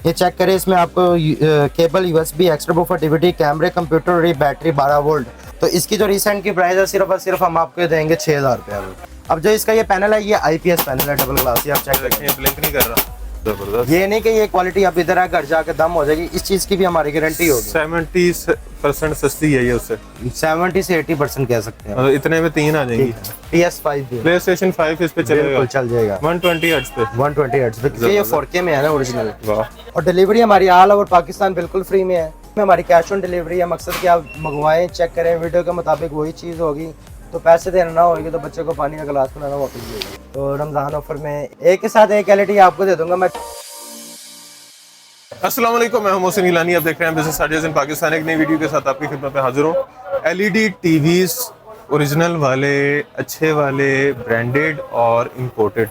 ये चेक करें, इसमें आपको cable, USB, extra buffer, DVD, कैमरे, कंप्यूटर और ये बैटरी 12 वोल्ट। तो इसकी जो रिसेंट की प्राइस है सिर्फ और सिर्फ हम आपको देंगे 6000 रुपये। अब जो इसका ये पैनल है, ये आईपीएस पैनल है, डबल ग्लास। ये आप चेक देखें, ब्लिंक नहीं कर रहा। जबरदस्त। ये नहीं कि ये क्वालिटी आप इधर है घर जाके दम हो जाएगी, इस चीज़ की भी हमारी गारंटी होगी। 70% सस्ती है ये उससे, 70 से 80% कह सकते हैं। मतलब इतने में 3 आ जाएंगी। PS5 भी PlayStation 5 इस पे चलेगा, बिल्कुल चल जाएगा 120 हर्ट्ज पे। 120 हर्ट्ज पे, क्योंकि ये 4K में है ना ओरिजिनल। वाह। और डिलीवरी हमारी ऑल ओवर पाकिस्तान बिल्कुल फ्री में है। हमारी कैश ऑन डिलीवरी है, मकसद कि आप मंगवाएं, चेक करें, वीडियो के मुताबिक वही चीज़ होगी, तो पैसे देना ना होगी तो बच्चे को पानी का गिलास पिलाना वापस देगा। तो रमज़ान ऑफर में एक के साथ एक LED आपको दे दूंगा मैं। अस्सलाम वालेकुम, मैं हूं मोहसिन गिलानी। आप देख रहे हैं बिजनेस आइडियाज इन पाकिस्तान। एक नई वीडियो के साथ आपकी खिदमत में हाजिर हूं। LED टीवीज ओरिजिनल वाले, अच्छे वाले, ब्रांडेड और इंपोर्टेड।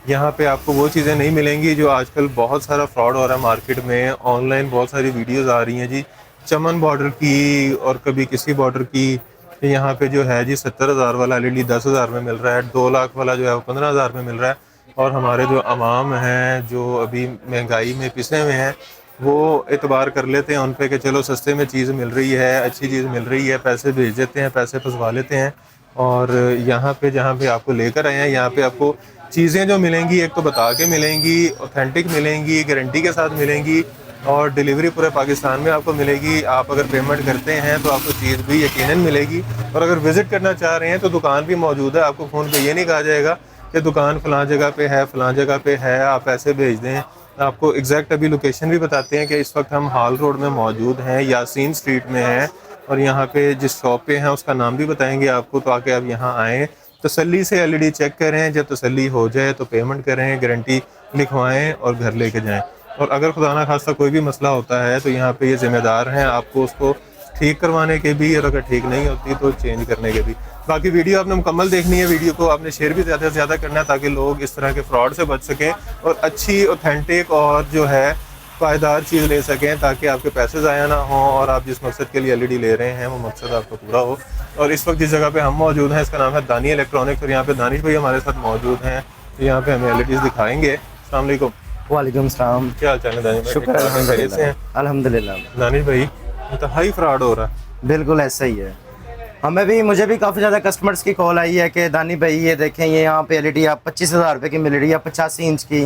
यहाँ पे आपको वो चीज़ें नहीं मिलेंगी जो आजकल बहुत सारा फ्रॉड हो रहा है मार्केट में। ऑनलाइन बहुत सारी वीडियोस आ रही हैं जी, चमन बॉर्डर की और कभी किसी बॉर्डर की। यहाँ पे जो है जी 70,000 वाला LED 10,000 में मिल रहा है, 2 लाख वाला जो है वो 15,000 में मिल रहा है। और हमारे जो अवाम हैं, जो अभी महंगाई में पिसे हुए हैं, वो एतबार कर लेते हैं उन पे कि चलो सस्ते में चीज़ मिल रही है, अच्छी चीज़ मिल रही है, पैसे भेज देते हैं, पैसे फंसवा लेते हैं। और यहाँ पे जहाँ पे आपको लेकर आए हैं, यहाँ पे आपको चीज़ें जो मिलेंगी, एक तो बता के मिलेंगी, ऑथेंटिक मिलेंगी, गारंटी के साथ मिलेंगी, और डिलीवरी पूरे पाकिस्तान में आपको मिलेगी। आप अगर पेमेंट करते हैं तो आपको चीज़ भी यकीनन मिलेगी। और अगर विज़िट करना चाह रहे हैं तो दुकान भी मौजूद है। आपको फ़ोन पे ये नहीं कहा जाएगा कि दुकान फ़लाँ जगह पे है, फ़लाँ जगह पे है, आप पैसे भेज दें। आपको एग्जैक्ट अभी लोकेशन भी बताते हैं कि इस वक्त हम हाल रोड में मौजूद हैं, यासीन स्ट्रीट में हैं। और यहाँ पे जिस शॉप पे हैं उसका नाम भी बताएंगे आपको, तो आके आप यहाँ आएँ, तसल्ली से LED चेक करें। जब तसल्ली हो जाए तो पेमेंट करें, गारंटी लिखवाएं और घर लेके जाएं। और अगर खुदा ना खास्ता कोई भी मसला होता है तो यहाँ पे ये ज़िम्मेदार हैं आपको उसको ठीक करवाने के भी, और अगर ठीक नहीं होती तो चेंज करने के भी। बाकी वीडियो आपने मुकम्मल देखनी है, वीडियो को आपने शेयर भी ज़्यादा से ज़्यादा करना है ताकि लोग इस तरह के फ्रॉड से बच सकें और अच्छी, ऑथेंटिक और जो है पायदार चीज़ ले सकें, ताकि आपके पैसे ज़ाया ना हों और आप जिस मकसद के लिए LED ले रहे हैं वो मकसद आपका पूरा हो। और इस वक्त जिस जगह पे हम मौजूद हैं इसका नाम है दानी इलेक्ट्रॉनिक्स, और यहाँ पे दानिश भाई हमारे साथ मौजूद हैं। तो यहाँ पे हमें LEDs दिखाएंगे। अस्सलाम वालेकुम। वालेकुम सलाम। क्या हाल चाल है दानिश भाई? शुक्र है, अल्हम्दुलिल्लाह। दानिश भाई तो हाई फ्रॉड हो रहा है। बिल्कुल ऐसा ही है। मुझे भी काफ़ी ज़्यादा कस्टमर्स की कॉल आई है कि दानी भाई ये देखें, ये यहाँ पे LED आप 25,000 रुपये की मिल रही है, 85 इंच की,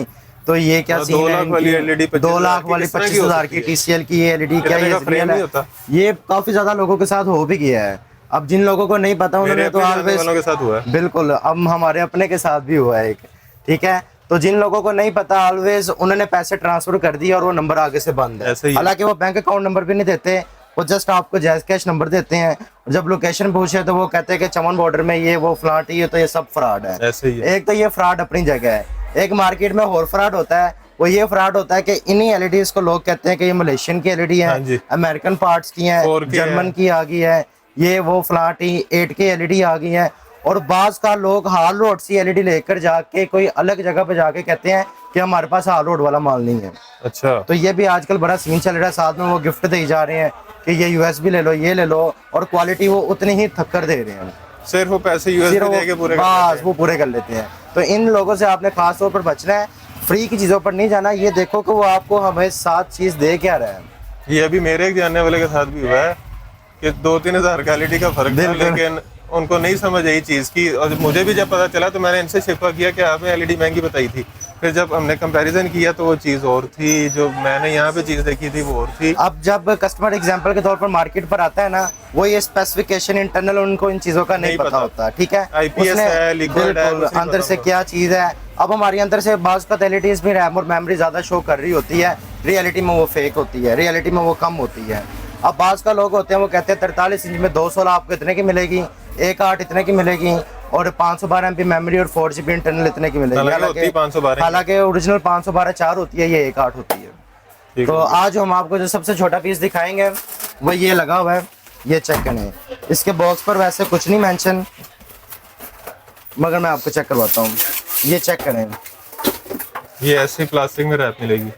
तो ये क्या सीन है? 2 लाख वाली LED 2 लाख वाली 25,000 की TCL की ये LED क्या ये फ्रेम नहीं होता? ये काफ़ी ज़्यादा लोगों के साथ हो भी गया है। अब जिन लोगों को नहीं पता उन्होंने तो वालों के साथ हुआ है। बिल्कुल, अब हमारे अपने के साथ भी हुआ है एक, ठीक है। तो जिन लोगों को नहीं पता ऑलवेज उन्होंने पैसे ट्रांसफर कर दिए और वो नंबर आगे से बंद है। हालांकि वो बैंक अकाउंट नंबर भी नहीं देते, वो जस्ट आपको जैज कैश नंबर देते हैं। जब लोकेशन पूछे तो वो कहते हैं कि चमन बॉर्डर में ये वो फ्लैट ही है, तो ये सब फ्रॉड है। ऐसे ही है। एक तो ये फ्रॉड अपनी जगह है, एक मार्केट में और फ्रॉड होता है। वो ये फ्रॉड होता है कि इन्हीं LEDs को लोग कहते हैं कि ये मलेशियन की LED है, अमेरिकन पार्ट्स की है, जर्मन की आ गई है, ये वो फ्लैट ही 8K LED आ गई है। और बाज का लोग हाल रोड सी LED लेकर जाके कोई अलग जगह पे जाके कहते हैं कि हमारे पास हाल रोड वाला माल नहीं है। अच्छा, तो ये भी आजकल बड़ा सीन चल रहा है। साथ में वो गिफ्ट दे जा रहे हैं कि ये USB ले लो, ये ले लो, और क्वालिटी वो उतनी ही थक्कर दे रहे हैं, सिर्फ वो पैसे USB देके पूरे बस वो पूरे कर लेते हैं। तो इन लोगों से आपने खास तौर पर बचना है, फ्री की चीज़ों पर नहीं जाना। ये देखो कि वो आपको हमें साथ चीज़ दे क्या रहा है। ये अभी मेरे एक जानने वाले के साथ भी हुआ है कि 2-3 हज़ार का LED का फर्क था, लेकिन उनको नहीं समझ आई चीज़ की। और मुझे भी जब पता चला तो मैंने इनसे शिकवा किया कि आपने LED महंगी बताई थी। फिर जब हमने कंपैरिजन किया तो वो चीज़ और थी, जो मैंने यहाँ पे चीज़ देखी थी वो और थी। अब जब कस्टमर एग्जांपल के तौर पर मार्केट पर आता है ना, वो ये स्पेसिफिकेशन इंटरनल उनको इन चीज़ों का नहीं पता होता, ठीक है। IPS है, लिक्विड है, अंदर से क्या चीज़ है। अब हमारे अंदर से बाज़ का LEDs भी रैम और मेमोरी ज़्यादा शो कर रही होती है, रियलिटी में वो फेक होती है, रियलिटी में वो कम होती है। अब बाज़ का लोग होते हैं वो कहते हैं 43 इंच में 216 आपको इतने की मिलेगी, 1/8 इतने की मिलेगी, और 512 MB मेमोरी और 4GB इंटरनल इतने की मिलेगी। हालांकि ओरिजिनल 512 4 होती है, ये 1/8 होती है। तो आज हम आपको जो सबसे छोटा पीस दिखाएंगे वो ये लगा हुआ है, ये चेक करें। इसके बॉक्स पर वैसे कुछ नहीं मेंशन, मगर मैं आपको चेक करवाता हूँ। ये चेक करें, ये ऐसे प्लास्टिक में रैप मिलेगी।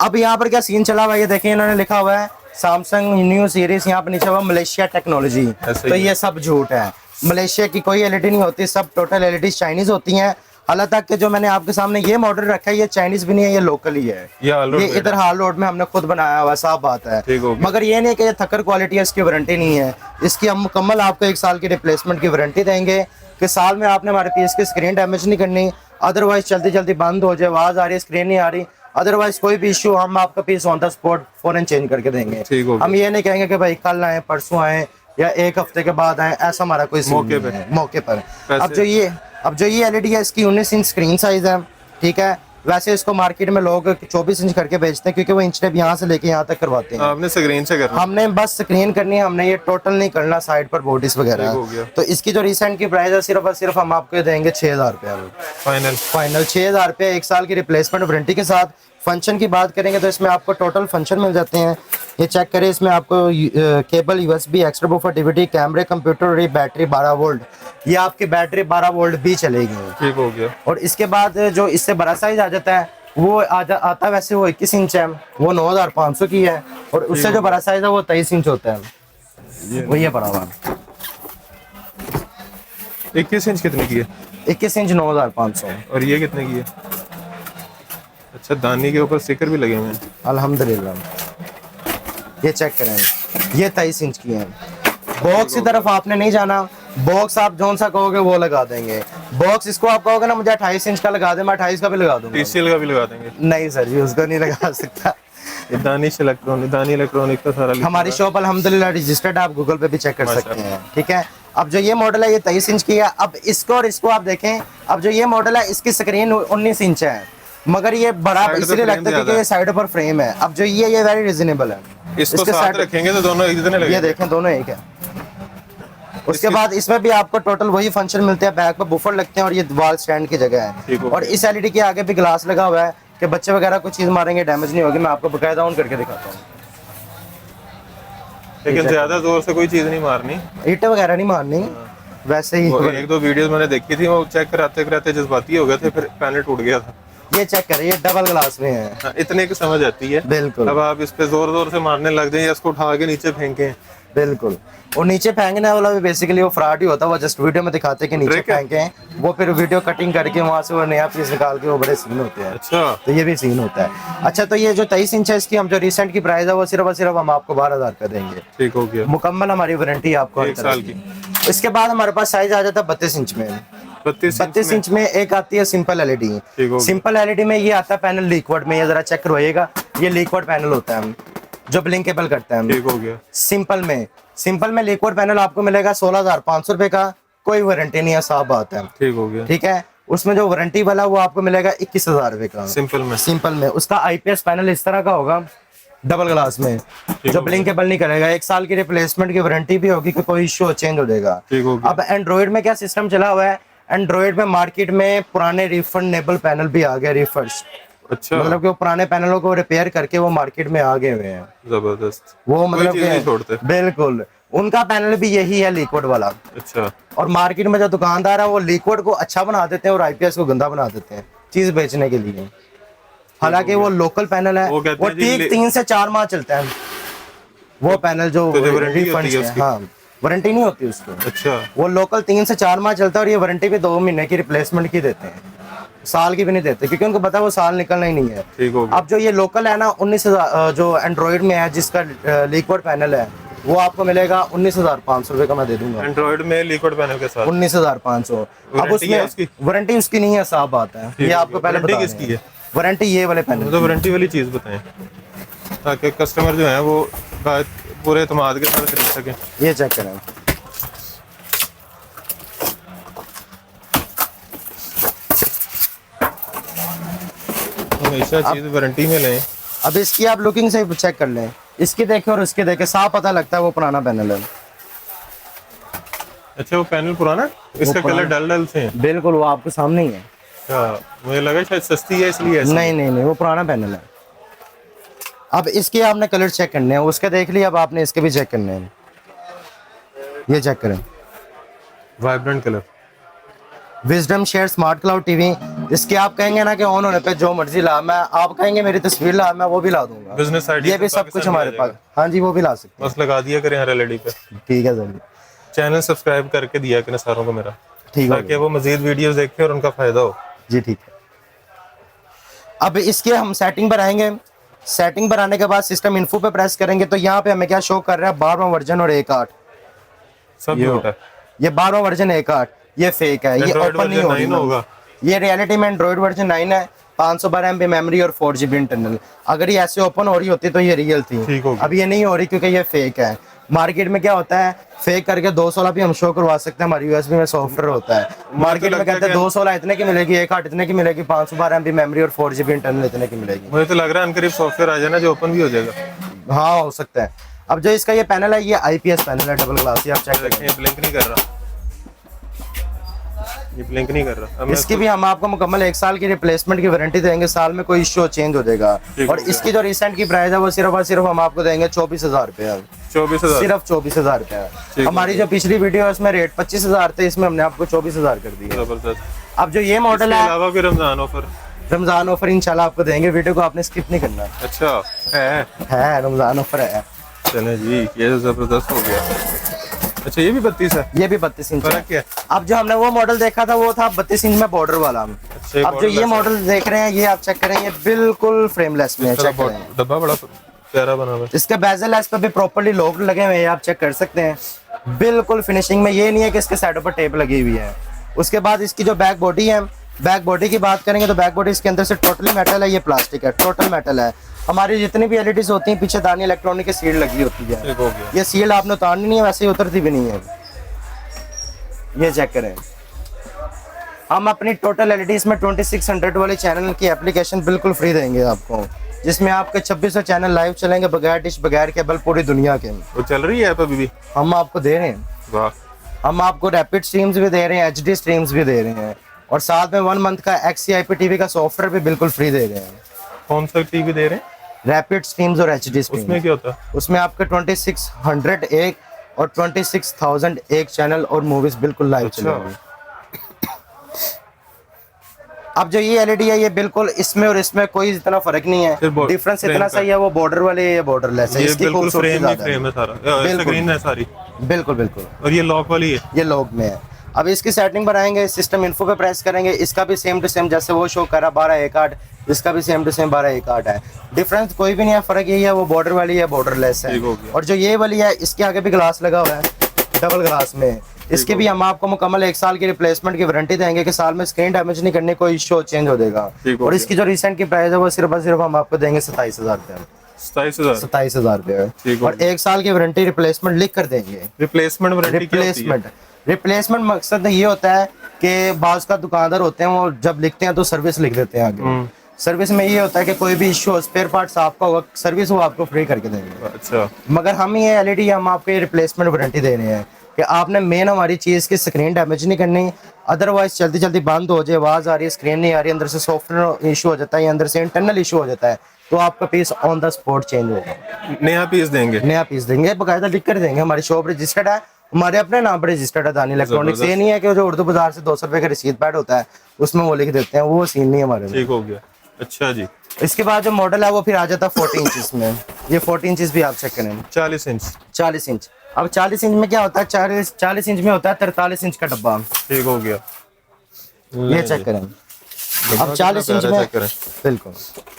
अब यहाँ पर क्या सीन चला हुआ है, ये देखिए इन्होंने लिखा हुआ है सैमसंग न्यू सीरीज, यहाँ पर नीचे हुआ मलेशिया टेक्नोलॉजी। तो ये सब झूठ है, मलेशिया की कोई LED नहीं होती, सब टोटल LEDs चाइनीज होती हैं। हालां तक कि जो मैंने आपके सामने ये मॉडल रखा है ये चाइनीज भी नहीं है, ये लोकल ही है। ये इधर हाल रोड में हमने खुद बनाया हुआ, साफ बात है। मगर ये नहीं कि ये थकर क्वालिटी है, इसकी वारंटी नहीं है। इसकी हम मुकम्मल आपको 1 साल की रिप्लेसमेंट की वारंटी देंगे कि साल में आपने हमारे पीस की स्क्रीन डैमेज नहीं करनी, अदरवाइज जल्दी जल्दी बंद हो जाए, आवाज आ रही है, स्क्रीन नहीं आ रही, अदरवाइज कोई भी इशू, हम आपका पीस ऑन द स्पॉट फौरन चेंज करके देंगे। हम ये नहीं कहेंगे कि भाई कल आए, परसों आए या 1 हफ्ते के बाद आए, ऐसा हमारा कोई मौके पर। अब जो ये एलईडी है इसकी 19 इंच स्क्रीन साइज है, ठीक है। वैसे इसको मार्केट में लोग 24 इंच करके बेचते हैं क्योंकि वो इंच टेप यहाँ से लेके यहाँ तक करवाते हैं। आपने स्क्रीन से करना, हमने बस स्क्रीन करनी है, हमने ये टोटल नहीं करना साइड पर बॉडीज वगैरह। तो इसकी जो रिसेंट की प्राइस है सिर्फ और सिर्फ हम आपको देंगे 6000 रुपया फाइनल 6000 रुपया, 1 साल की रिप्लेसमेंट वारंटी के साथ। फंक्शन की बात करेंगे तो इसमें आपको टोटल फंक्शन मिल जाते हैं, ये चेक करें। इसमें आपको cable, USB, extra buffer, DVD, कैमरे, कंप्यूटर और ये बैटरी 12 वोल्ट, ये आपकी बैटरी 12 वोल्ट भी चलेगी। ठीक हो गया। और इसके बाद जो इससे बड़ा साइज आ जाता है वो आता वैसे वो 21 इंच है, वो 9500 की है। और उससे जो बड़ा साइज है वो 23 इंच होता है, वो ये बड़ा हुआ। 21 इंच कितने की है? 21 इंच 9500। और ये कितने की है? अच्छा, दानी के ऊपर स्टिकर भी लगे हुए हैं, अल्हम्दुलिल्लाह। ये चेक करें, ये 23 इंच की है। बॉक्स की तरफ आपने नहीं जाना, बॉक्स आप जौन सा कहोगे वो लगा देंगे। बॉक्स इसको आप कहोगे ना मुझे 28 इंच का लगा दे, मैं 28 का भी लगा दूंगा। TCL का भी लगा देंगे? नहीं सर जी, उसको नहीं लगा सकता। दानिश इलेक्ट्रॉनिक का सारा हमारी शॉप अल्हम्दुलिल्लाह रजिस्टर्ड है, आप गूगल पे भी चेक कर सकते हैं, ठीक है। अब जो ये मॉडल है ये 23 इंच की है। अब इसको और इसको आप देखें, अब जो ये मॉडल है इसकी स्क्रीन 19 इंच है, मगर ये बड़ा इसलिए लगता है क्योंकि ये साइड पर फ्रेम है। अब जो ये वेरी रिजनेबल है, इसको साथ रखेंगे तो दोनों इतने लगेंगे। ये देखें दोनों एक है। उसके बाद इसमें भी आपको टोटल वही फंक्शन मिलते हैं, बैक पर बुफर लगते हैं और ये वॉल स्टैंड की जगह है। और इस एलईडी के आगे भी ग्लास लगा हुआ है कि बच्चे वगैरह कुछ चीज मारेंगे डैमेज नहीं होगी। मैं आपको बकायदा ऑन करके दिखाता हूँ, लेकिन ज्यादा जोर से कोई चीज नहीं मारनी, ईंटें वगैरह नहीं मारनी। वैसे ही 1-2 वीडियोस मैंने देखी थी, वो चेक कराते जज्बाती हो गए थे, फिर पैनल टूट गया था। ये चेक करें, ये डबल ग्लास में है। हाँ, इतने की समझ आती है। बिल्कुल। अब आप इस पे जोर से मारने लग जाए या इसको उठा के नीचे फेंके। बिल्कुल। और नीचे फेंकने वाला भी बेसिकली वो फ्रॉड ही होता है, वो जस्ट वीडियो में दिखाते हैं कि नीचे फेंके हैं, वो फिर वीडियो कटिंग करके वहां से वो नया पीस निकाल के वो बड़े सीन होते हैं। अच्छा, तो ये भी सीन होता है। अच्छा, तो ये जो 23 इंच है इसकी हम जो रिसेंट की प्राइस है वो सिर्फ और सिर्फ हम आपको 12,000 रुपये देंगे। ठीक हो गया। मुकम्मल हमारी वारंटी आपको 1 साल की। इसके बाद हमारे पास साइज आ जाता है 32 इंच में। 32 इंच में एक आती है सिंपल एलईडी। सिंपल एलईडी में ये आता है पैनल लिक्विड में, ये जरा चेक करवाइएगा, ये लिक्विड पैनल होता है जो ब्लिंकेबल करता है। ठीक हो गया। सिंपल में लिक्विड पैनल आपको मिलेगा 16,500 रुपए का, कोई वारंटी नहीं है, साफ बात है। ठीक हो गया। ठीक है। उसमें जो वारंटी वाला वो आपको मिलेगा 21,000 रुपए का सिंपल में। उसका आईपीएस पैनल इस तरह का होगा डबल ग्लास में, जो ब्लिंकेबल नहीं करेगा। 1 साल की रिप्लेसमेंट की वारंटी भी होगी कि कोई इश्यू चेंज हो जाएगा। अब एंड्रॉइड में क्या सिस्टम चला हुआ है, एंड्रॉइड में मार्केट में पुराने रिफंडेबल पैनल भी आ गए, रिफर्स। अच्छा, मतलब कि वो पुराने पैनलों को रिपेयर करके वो मार्केट में आ गए हुए हैं। जबरदस्त। वो मतलब बिल्कुल उनका पैनल भी यही है, लिक्विड वाला। अच्छा। और मार्केट में जो दुकानदार है वो लिक्विड को अच्छा बना देते हैं और आईपीएस को गंदा बना देते हैं चीज बेचने के लिए। हालांकि वो लोकल पैनल है, वो ठीक 3 से 4 माह चलता है वो पैनल जो वारंटी नहीं होती उसको। अच्छा। वो लोकल 3 से 4 माह चलता है और ये वारंटी भी 2 महीने की रिप्लेसमेंट की देते हैं, साल की भी नहीं देते क्योंकि उनको पता है वो साल निकलना ही नहीं है। अब जो ये लोकल है ना 19,000 जो एंड्रॉइड में है जिसका लिक्विड पैनल है वो आपको मिलेगा 19,500 रुपए का मैं दे दूंगा। एंड्रॉइड में लिक्विड पैनल के साथ 19,500। अब उसमें वारंटी उसकी नहीं है, साफ बात है। ये आपको पहले बता किसकी है वारंटी? ये वाले पैनल। तो वारंटी वाली चीज बताएं ताकि कस्टमर जो है वो पूरे एतमाद के साथ खरीद सके। ये चेक करें, हमेशा चीज वारंटी में लें। अब इसकी आप लुकिंग से चेक कर लें, इसकी देखे और उसके देखे साफ पता लगता है वो पुराना पैनल है। अच्छा, वो पैनल पुराना, इसका कलर डल से है। बिल्कुल, वो आपके सामने ही है। मुझे लगा शायद सस्ती है इसलिए। नहीं, वो पुराना पैनल है। अब इसके आपने कलर चेक करने हैं, उसके देख लिया, अब आपने इसके भी चेक करने हैं। ये चेक करें, vibrant colour, wisdom share smart cloud TV. इसके आप कहेंगे ना कि ऑन होने पे जो मर्जी ला, मैं आप कहेंगे मेरी तस्वीर ला, मैं वो भी ला दूंगा। बिजनेस आइडिया ये भी सब कुछ हमारे पास। हाँ जी, वो भी ला सकते हैं। बस लगा दिया करें हर एलईडी पे। ठीक है सर। चैनल सब्सक्राइब करके दिया करें सारों को मेरा, ठीक है, ताकि वो मजीद वीडियोस देखें और उनका फायदा हो। जी ठीक है। अब इसके हम सेटिंग पर आएंगे। सेटिंग पर आने के बाद सिस्टम इन्फो पे प्रेस करेंगे तो यहाँ पे हमें क्या शो कर रहा है, 12वां वर्जन और 1.8। सब झूठ है। ये 12वां वर्जन 1.8 ये फेक है, ये Android ओपन नहीं version 9 होगा। होगा। ये रियलिटी में एंड्रॉइड वर्जन 9 है, 512 MB मेमोरी और 4 GB इंटरनल। अगर ये ऐसे ओपन हो रही होती तो ये रियल थी। ठीक होगी। अब ये नहीं हो रही क्योंकि ये फेक है। मार्केट में क्या होता है, फेक करके 216 भी हम शो करवा सकते हैं, हमारी यूएसबी में सॉफ्टवेयर होता है। मार्केट में कहते हैं 216 इतने की मिलेगी, 1.8 इतने की मिलेगी, 512 MB मेमोरी और 4 GB इंटरनल इतने की मिलेगी। मुझे तो लग रहा है अनकरीब सॉफ्टवेयर आ जाना जो ओपन भी हो जाएगा। हाँ हो सकता है। अब जो इसका ये पैनल है, ये IPS पैनल है, डबल ग्लास, ये आप चेक देखें, करें। ये ब्लिंक नहीं कर रहा, ये ब्लिंक नहीं कर रहा। अब मैं इसकी भी हम आपको मुकम्मल 1 साल की रिप्लेसमेंट की वारंटी देंगे, साल में कोई इश्यू चेंज हो जाएगा। ठीक और हो गया। इसकी जो रिसेंट की प्राइस है वो सिर्फ और सिर्फ हम आपको देंगे 24,000 रुपये, 24,000 सिर्फ 24,000 ठीक रुपये। हो हमारी जो पिछली वीडियो है उसमें रेट 25,000 थे, इसमें हमने आपको 24,000 कर दिया। जबरदस्त। अब जो ये मॉडल इसके है, अलावा फिर रमजान ऑफर। रमजान ऑफर इंशाल्लाह आपको देंगे, वीडियो को आपने स्किप नहीं करना अच्छा है, रमजान ऑफर है। चले जी, ये तो जबरदस्त हो गया। अच्छा ये भी 32 है, ये भी 32 इंच फर्क है। क्या है? अब जो हमने वो मॉडल देखा था वो था 32 इंच में बॉर्डर वाला। अच्छा, ये अब जो border ये less मॉडल देख रहे हैं ये आप चेक करें, ये बिल्कुल फ्रेमलेस में है, इसका चेक करें। डब्बा बड़ा प्यारा बना हुआ है। इसका बेजल है, इस पर भी प्रॉपर्ली लॉक लगे हुए हैं, आप चेक कर सकते हैं। बिल्कुल फिनिशिंग में, ये नहीं है कि इसके साइडों पर टेप लगी हुई है। उसके बाद इसकी जो बैक बॉडी है, बैक बॉडी की बात करेंगे तो बैक बॉडी इसके अंदर से टोटली मेटल है, ये प्लास्टिक है, टोटल मेटल है। हमारी जितनी भी LEDs होती हैं पीछे दानी इलेक्ट्रॉनिक की सील लगी होती है। ठीक हो गया। ये सील आपने उतारनी नहीं है, वैसे ही उतरती भी नहीं है। ये चेक करें। हम अपनी टोटल LEDs में 2600 वाले चैनल की एप्लीकेशन बिल्कुल फ्री देंगे आपको, जिसमें आपके 2600 चैनल लाइव चलेंगे बगैर डिश बगैर केबल पूरी दुनिया के। वो चल रही है ऐप अभी भी? हम आपको दे रहे हैं, वाह। हम आपको रैपिड स्ट्रीम्स भी दे रहे हैं, HD स्ट्रीम्स भी दे रहे हैं, और साथ में 1 मंथ का XCIP TV का सॉफ्टवेयर भी बिल्कुल फ्री दे रहे हैं। कौन सा टीवी दे रहे हैं? रैपिड स्ट्रीम्स और HD स्ट्रीम्स। उसमें क्या होता है? उसमें आपके 2600 एक और 26,000 एक चैनल और मूवीज बिल्कुल लाइव चलेंगे। अब जो ये LED है ये बिल्कुल इसमें और इसमें कोई इतना फर्क नहीं है, डिफरेंस इतना सही है, वो बॉर्डर वाले ये बॉर्डरलेस है। ये इसकी बिल्कुल खूबसूरती फ्रेम ही ज्यादा फ्रेम है सारा, स्क्रीन है सारी। बिल्कुल बिल्कुल। और ये लॉक वाली है? ये लॉक में है। अब इसकी सेटिंग पर आएंगे, सिस्टम इन्फो पे प्रेस करेंगे, इसका भी सेम टू सेम जैसे वो शो करा 12/1/8, इसका भी सेम टू सेम 12/1/8 है। डिफरेंस कोई भी नहीं है, फर्क यही है वो बॉर्डर वाली है, बॉर्डरलेस है। ठीक हो गया। और जो ये वाली है इसके आगे भी ग्लास लगा हुआ है, डबल ग्लास में। इसकी भी हम आपको मुकम्मल 1 साल की रिप्लेसमेंट की वारंटी देंगे कि साल में स्क्रीन डैमेज नहीं करने, कोई इशू चेंज हो जाएगा। ठीक हो और गया। इसकी जो रिसेंट की प्राइस है वो सिर्फ और सिर्फ हम आपको देंगे 27,000 रुपये। 27,000? 27,000 रुपये। ठीक हो और 1 साल की वारंटी रिप्लेसमेंट लिख कर देंगे। रिप्लेसमेंट वारंटी क्या होती है? रिप्लेसमेंट मकसद ये होता है कि बाज़ का दुकानदार होते हैं वो जब लिखते हैं तो सर्विस लिख देते हैं आगे। सर्विस में ये होता है कि कोई भी इशू हो, स्पेयर पार्ट्स आपका होगा, सर्विस वो आपको फ्री करके देंगे। अच्छा। मगर हम ये LED हम आपको ये रिप्लेसमेंट वारंटी दे रहे हैं कि आपने मेन हमारी चीज़ की स्क्रीन डैमेज नहीं करनी, अदरवाइज जल्दी जल्दी बंद हो जाए, आवाज़ आ रही है, स्क्रीन नहीं आ रही, अंदर से सॉफ्टवेयर इशू हो जाता है या अंदर से इंटरनल इशू हो जाता है, तो आपका piece on the spot change होगा। नया पीस देंगे? नया पीस देंगे, बाकायदा लिख कर देंगे। हमारी शॉप रजिस्टर्ड है, हमारे अपने नाम पर रजिस्टर्ड है दानी इलेक्ट्रॉनिक्स। ये नहीं है कि जो उर्दू बाजार से 200 रुपए का रसीद पैड होता है उसमें वो लिख देते हैं, वो सीन नहीं है हमारे में। ठीक हो गया। अच्छा जी। इसके बाद जो मॉडल है वो फिर आ जाता है 40 इंचेस में। ये 40 इंचेस भी आप चेक करें। 40 इंच? 40 इंच। अब 40 इंच में क्या होता है, 40 इंच में होता है 43 इंच का डब्बा। ठीक हो गया। ये चेक करें। अब 40 इंच में बिल्कुल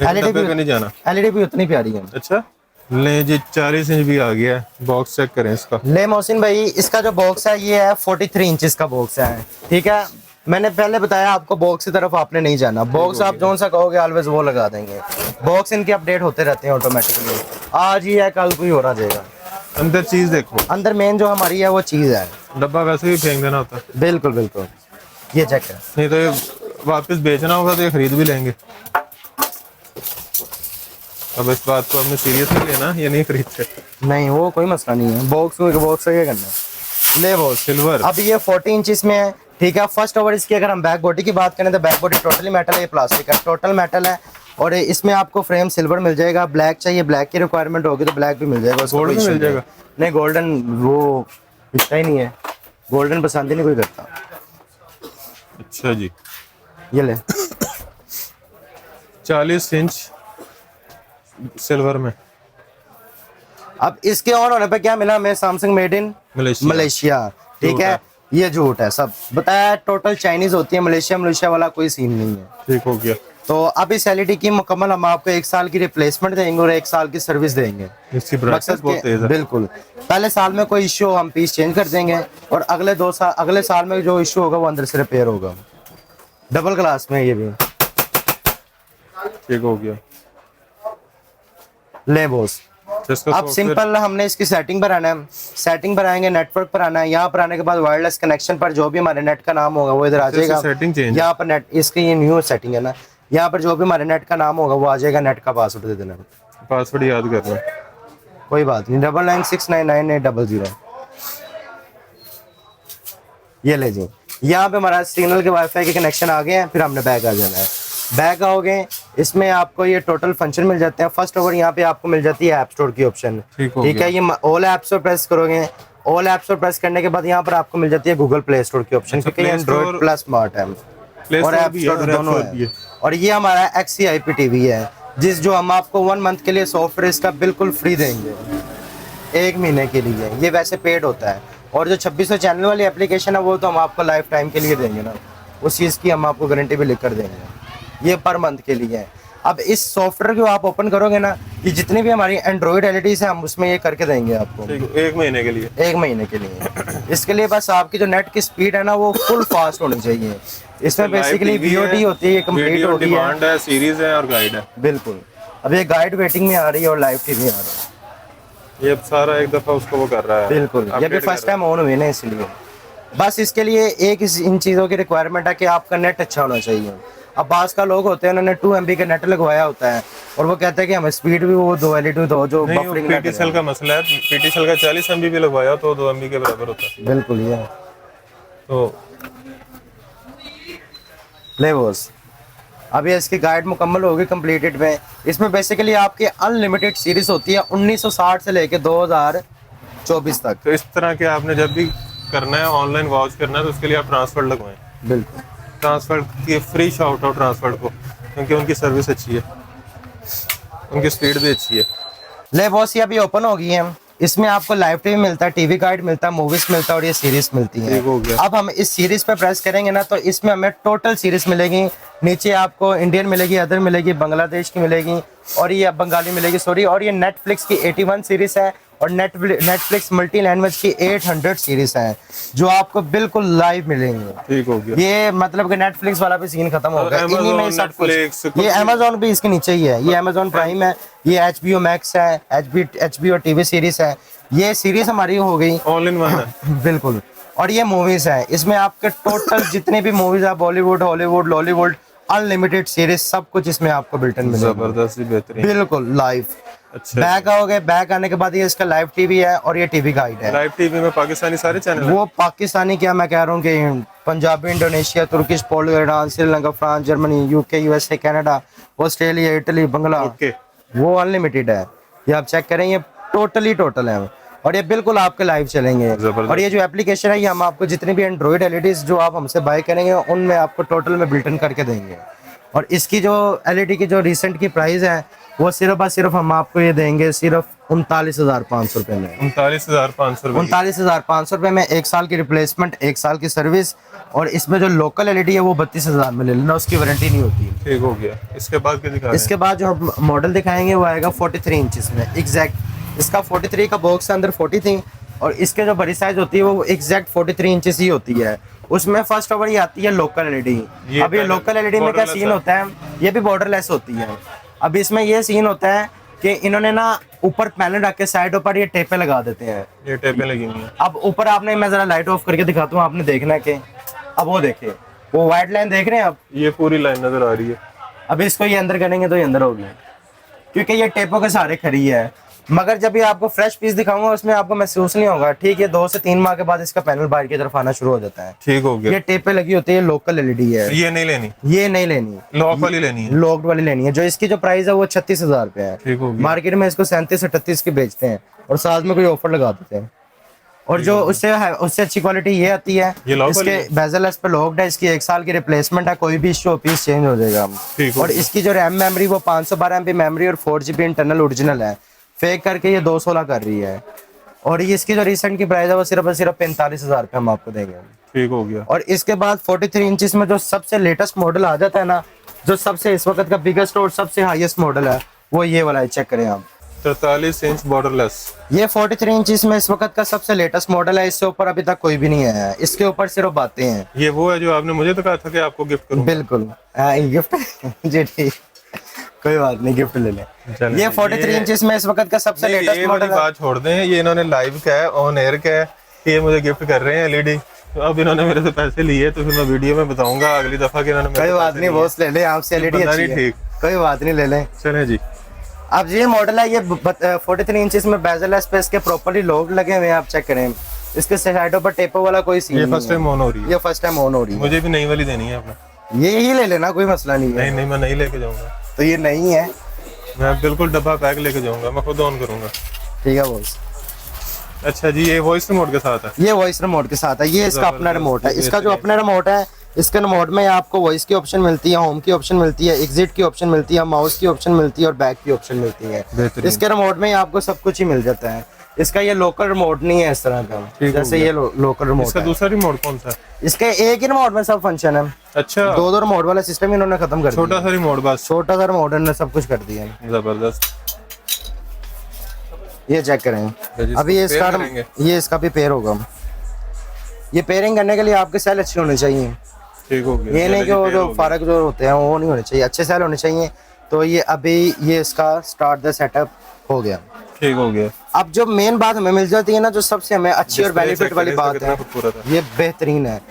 LED पे नहीं जाना, LED भी उतनी प्यारी है। अच्छा ले जी, 40 इंच भी आ गया है। बॉक्स चेक करें इसका। ले मोहसिन भाई, इसका जो बॉक्स है ये है 43 इंचेस का बॉक्स है, ठीक है। मैंने पहले बताया आपको बॉक्स की तरफ आपने नहीं जाना, बॉक्स आप जौन सा कहोगे ऑलवेज वो लगा देंगे। बॉक्स इनके अपडेट होते रहते हैं ऑटोमेटिकली, आज ही है कल कोई हो रहा जाएगा। अंदर चीज देखो, अंदर मेन जो हमारी है वो चीज़ है। डब्बा वैसे भी फेंक देना होता है। बिल्कुल बिल्कुल। ये चेक है। नहीं तो ये वापस बेचना होगा तो ये खरीद भी लेंगे। अब इस बात को हमने सीरियस नहीं लेना, ये नहीं खरीदते। नहीं वो कोई मसला नहीं है, बॉक्स का क्या करना है। ले बॉक्स सिल्वर। अब ये 40 इंचेस में है, ठीक है। फर्स्ट ओवर इसकी अगर हम बैक बॉडी की बात करें तो बैक बॉडी टोटली मेटल है, ये प्लास्टिक है, टोटल मेटल है। और इसमें आपको फ्रेम सिल्वर मिल जाएगा, ब्लैक चाहिए ब्लैक की रिक्वायरमेंट होगी तो ब्लैक भी मिल जाएगा, गोल्डन भी मिल जाएगा। नहीं गोल्डन वो बिकता ही नहीं है, गोल्डन पसंद ही नहीं कोई करता। अच्छा जी। ये ले 40 इंच सिल्वर में। अब इसके ऑन होने पे क्या मिला हमें, Samsung made in Malaysia. Malaysia, ठीक है। ये झूठ है सब, बताया टोटल चाइनीज होती है, मलेशिया वाला कोई सीन नहीं है। ठीक हो गया। तो अब इस एलईडी की मुकम्मल हम आपको 1 साल की रिप्लेसमेंट देंगे और 1 साल की सर्विस देंगे। इसकी ब्राइटनेस बहुत तेज है। बिल्कुल, पहले साल में कोई इश्यू हो हम पीस चेंज कर देंगे और अगले साल में जो इश्यू होगा वो अंदर से रिपेयर होगा। डबल ग्लास में ये भी। ठीक हो गया। ले बॉस, अब सिंपल हमने इसकी सेटिंग पर आना है, सेटिंग पर आएंगे, नेटवर्क पर आना है। यहाँ पर आने के बाद वायरलेस कनेक्शन पर जो भी हमारे नेट का नाम होगा वो इधर आ जाएगा। यहाँ पर नेट, इसकी ये न्यू सेटिंग है ना, यहाँ पर जो भी हमारे नेट का नाम होगा वो आ जाएगा। नेट का पासवर्ड दे देना, पासवर्ड याद करना, कोई बात नहीं। 99699800। ये ले जी, यहाँ पे हमारा सिग्नल के वाईफाई के कनेक्शन आ गए हैं। फिर हमने बैक आ जाना है। बैक आओगे, इसमें आपको ये टोटल फंक्शन मिल जाते हैं। फर्स्ट ओवर यहाँ पे आपको मिल जाती है ऐप स्टोर की ऑप्शन। ठीक है, ये ऑल ऐप्स पर प्रेस करोगे। ऑल ऐप्स पर प्रेस करने के बाद यहाँ पर आपको मिल जाती है गूगल प्ले स्टोर की ऑप्शन, क्योंकि एंड्रॉइड प्लस स्मार्ट है और ऐप स्टोर दोनों है। और ये हमारा XCIP टीवी है, जो हम आपको 1 मंथ के लिए सॉफ्टवेयर इसका बिल्कुल फ्री देंगे, 1 महीने के लिए। ये वैसे पेड होता है। और जो 2600 चैनल वाली एप्लीकेशन है वो तो हम आपको लाइफ टाइम के लिए देंगे ना, उस चीज़ की हम आपको गारंटी भी लिख कर देंगे। ये पर मंथ के लिए है। अब इस सॉफ्टवेयर को आप ओपन करोगे ना, ये जितनी भी हमारी एंड्रॉइड एलईडीज है हम उसमें ये करके देंगे आपको 1 महीने के लिए। 1 महीने के लिए। इसके लिए बस आपकी जो नेट की स्पीड है ना वो फुल फास्ट होनी चाहिए। इसमें बेसिकली VOD होती है, ये कंप्लीट होती है, सीरीज है और गाइड है। बिल्कुल। अब ये गाइड वेटिंग में आ रही है और लाइव टीवी आ रहा है। ये सारा एक दफा उसको वो कर रहा है। बिल्कुल, ये भी फर्स्ट टाइम ऑन हुई ना, इसलिए बस इसके लिए इन चीज़ों की रिक्वायरमेंट है कि आपका नेट अच्छा होना चाहिए। अब बास का लोग होते हैं, उन्होंने 2 MB का नेट लगवाया होता है और वो कहते हैं कि हमें स्पीड भी वो 2 LED दो, जो बफरिंग PTCL का मसला है। PTCL का 40 MB भी लगवाया तो 2 MB के बराबर होता है। बिल्कुल। ये तो ले बॉस, अब ये इसकी गाइड मुकम्मल होगी कंप्लीटेड में। इसमें बेसिकली आपकी अनलिमिटेड सीरीज होती है 1960 से लेके 2024 तक। तो इस तरह के आपने जब भी करना है, ऑनलाइन वॉच करना है, तो उसके लिए आप ट्रांसफर लगवाएं। बिल्कुल, ट्रांसफर की फ्री शाउट आउट ट्रांसफर को, क्योंकि उनकी सर्विस अच्छी है, उनकी स्पीड भी अच्छी है। ले बॉस, ये अभी ओपन हो गई है। इसमें आपको लाइव टीवी मिलता है, टीवी गाइड मिलता है, मूवीज मिलता है और ये सीरीज मिलती है। अब हम इस सीरीज पे प्रेस करेंगे ना तो इसमें हमें टोटल सीरीज मिलेगी। नीचे आपको इंडियन मिलेगी, अदर मिलेगी, बांग्लादेश की मिलेगी और ये बंगाली मिलेगी, सॉरी। और ये नेटफ्लिक्स की 81 सीरीज है और नेटफ्लिक्स मल्टी लैंग्वेज की 800 सीरीज है जो आपको बिल्कुल लाइव मिलेंगे। ठीक हो गया। ये मतलब कि नेटफ्लिक्स वाला भी सीन खत्म हो गया, इन्हीं में सब कुछ। ये अमेजोन भी इसके नीचे ही है, ये अमेजोन प्राइम है, ये HBO मैक्स है, HBO टीवी सीरीज है। ये सीरीज हमारी हो गई ऑल इन वन है। बिल्कुल। और ये मूवीज है, इसमें आपके टोटल जितने भी मूवीज है, Bollywood, Hollywood, Lollywood, unlimited series, सब कुछ इसमें आपको बिल्टन मिलेगा। जबरदस्त, बेहतरीन, बिल्कुल लाइव। अच्छा। बैक आओगे, बैक आने के बाद ये इसका लाइव टीवी है और ये टीवी गाइड है। लाइव टीवी में पाकिस्तानी सारे चैनल वो पाकिस्तानी क्या मैं कह रहा हूँ कि Punjabi, Indonesia, Turkish, Poland, Iran, Sri Lanka, France, Germany, UK, USA, Canada, Australia, Italy, Bangla, वो अनलिमिटेड है। ये आप चेक करें, ये टोटल है और ये बिल्कुल आपके लाइव चलेंगे। और ये जो एप्लीकेशन है ये हम आपको जितनी भी एंड्रॉइड एलईडीज जो आप हमसे बाय करेंगे उनमें आपको टोटल में बिल्टन करके देंगे। और इसकी जो एलईडी की जो रिसेंट की प्राइस है वो सिर्फ हम आपको ये देंगे सिर्फ 39,500 रुपए में। 39,500 रुपए में 1 साल की रिप्लेसमेंट, 1 साल की सर्विस। और इसमें जो लोकल एलईडी है वो 32,000 में ले लेना, उसकी वारंटी नहीं होती। ठीक हो गया। इसके बाद क्या दिखा रहे हैं? इसके बाद जो हम मॉडल दिखाएंगे वो आएगा 43 इंचेस में एग्जैक्ट। इसका 43 का बॉक्स है, अंदर 40 थी और इसके जो बड़ी साइज होती है वो एग्जैक्ट 43 इंचेस ही होती है। उसमें फर्स्ट ओवर ये आती है लोकल एलईडी। अब ये लोकल एलईडी में क्या सीन होता है, ये भी बॉर्डरलेस होती है। अब इसमें ये सीन होता है कि इन्होंने ना ऊपर पैनल रख के साइड ऊपर ये टेपें लगा देते हैं। ये टेपें लगी हुई हैं। अब ऊपर आपने, मैं जरा लाइट ऑफ करके दिखाता हूँ, आपने देखना है कि अब वो देखिए, वो व्हाइट लाइन देख रहे हैं आप, ये पूरी लाइन नजर आ रही है। अब इसको ये अंदर करेंगे तो ये अंदर होगी क्योंकि ये टेपों के सहारे खड़ी है। मगर जब ये आपको फ्रेश पीस दिखाऊंगा उसमें आपको महसूस नहीं होगा। ठीक है, 2 से 3 माह के बाद इसका पैनल बाहर की तरफ आना शुरू हो जाता है। ठीक हो गया। ये टेपें लगी होती है, लोकल एलईडी है। ये नहीं लेनी, ये नहीं लेनी, लॉक वाली लेनी है। लॉक्ड वाली लेनी है। जो इसकी जो प्राइस है वो 36,000 रुपए है। ठीक हो गया। मार्केट में इसको 37-38 की बेचते हैं और साथ में कोई ऑफर लगा देते हैं। और जो उससे अच्छी क्वालिटी ये आती है, इसके बेजल पे लॉक्ड है, इसकी 1 साल की रिप्लेसमेंट है, कोई भी इश्यू पीस चेंज हो जाएगा। और इसकी जो रैम मेमोरी वो 512 MB मेमोरी और 4 GB इंटरनल ओरिजिनल है। फेक करके ये 216 कर रही है। और ये इसकी जो रिसेंट की प्राइस है वो सिर्फ 45,000 रुपये हम आपको देंगे। ठीक हो गया। और इसके बाद 43 इंचेस में जो सबसे लेटेस्ट मॉडल आ जाता है ना, जो सबसे इस वक्त का बिगेस्ट और सबसे हाईएस्ट मॉडल है, वो ये वाला है। चेक करें आप, 43 इंच बॉर्डरलेस। ये 43 इंचेस में इस वक्त का सबसे लेटेस्ट मॉडल है। इससे ऊपर अभी तक कोई भी नहीं आया है, इसके ऊपर सिर्फ बातें हैं। ये वो है जो आपने मुझे तो कहा था कि आपको गिफ्ट करूं। बिल्कुल गिफ्ट जी ठीक, कोई बात नहीं, गिफ्ट ले लें। चलें, ये 43 इंचेस में इस वक्त का सबसे लेटेस्ट ये मॉडल वाली है। बात छोड़ दें, ये इन्होंने लाइव का है, ऑन एयर का है कि ये मुझे गिफ्ट कर रहे हैं एलईडी। तो अब इन्होंने मेरे से पैसे लिए तो फिर मैं वीडियो में बताऊंगा अगली दफा कि इन्होंने कोई बात नहीं बॉस, ले लें आपसे एलईडी पता अच्छी नहीं, है। ठीक। कोई बात नहीं, ले लें। चलें जी। अब ये मॉडल है, ये 43 इंचेस में बेजल है, इस पे इसके प्रॉपर्ली लोग लगे हुए हैं, आप चेक करें। इसके साइडों पर टेपर वाला कोई सीन ये नहीं फर्स्ट टाइम ऑन हो रही है। ये फर्स्ट टाइम ऑन हो रही है। मुझे भी नई वाली देनी है अपना। ये ही ले लेना, कोई मसला नहीं है। नहीं नहीं, मैं नहीं लेके जाऊंगा। तो ये नहीं है, मैं बिल्कुल डब्बा पैक लेके जाऊंगा, मैं खुद ऑन करूंगा। ठीक है बॉस। अच्छा जी, ये वॉइस रिमोट के साथ है। ये वॉइस रिमोट के साथ है, ये इसका अपना रिमोट है। इसका जो अपना रिमोट है, इसके रिमोट में आपको वॉइस की ऑप्शन मिलती है, होम की ऑप्शन मिलती है, एग्जिट की ऑप्शन मिलती है, माउस की ऑप्शन मिलती है और बैक की ऑप्शन मिलती है। बेहतरीन। इसके रिमोट में आपको सब कुछ ही मिल जाता है। इसका ये लोकल रिमोट नहीं है इस तरह का, ठीक हो जैसे गया। ये लोकल रिमोट इसका है। दूसरा रिमोट कौन सा है? इसके एक ही रिमोट में सब फंक्शन है। अच्छा, दो रिमोट वाला सिस्टम इन्होंने खत्म कर दिया। छोटा सा रिमोट बस। छोटा सा रिमोट ने सब कुछ कर दिया। जबरदस्त। ये चेक करें, जी, अभी ये इसको इसका pair करेंगे। ये इसका भी पेयर होगा। ये पेयरिंग करने के लिए आपके सेल अच्छे होने चाहिए। ठीक हो गया। ये नहीं कि वो जो फारक जो होते हैं वो नहीं होने चाहिए, अच्छे सेल होने चाहिए। तो ये अभी ये इसका स्टार्ट द सेटअप हो गया। ठीक हो गया। अब जो मेन बात हमें मिल जाती है ना, जो सबसे हमें अच्छी और Display बेनिफिट check वाली करें, बात इसका है, कितना खूबसूरत है। ये बेहतरीन है।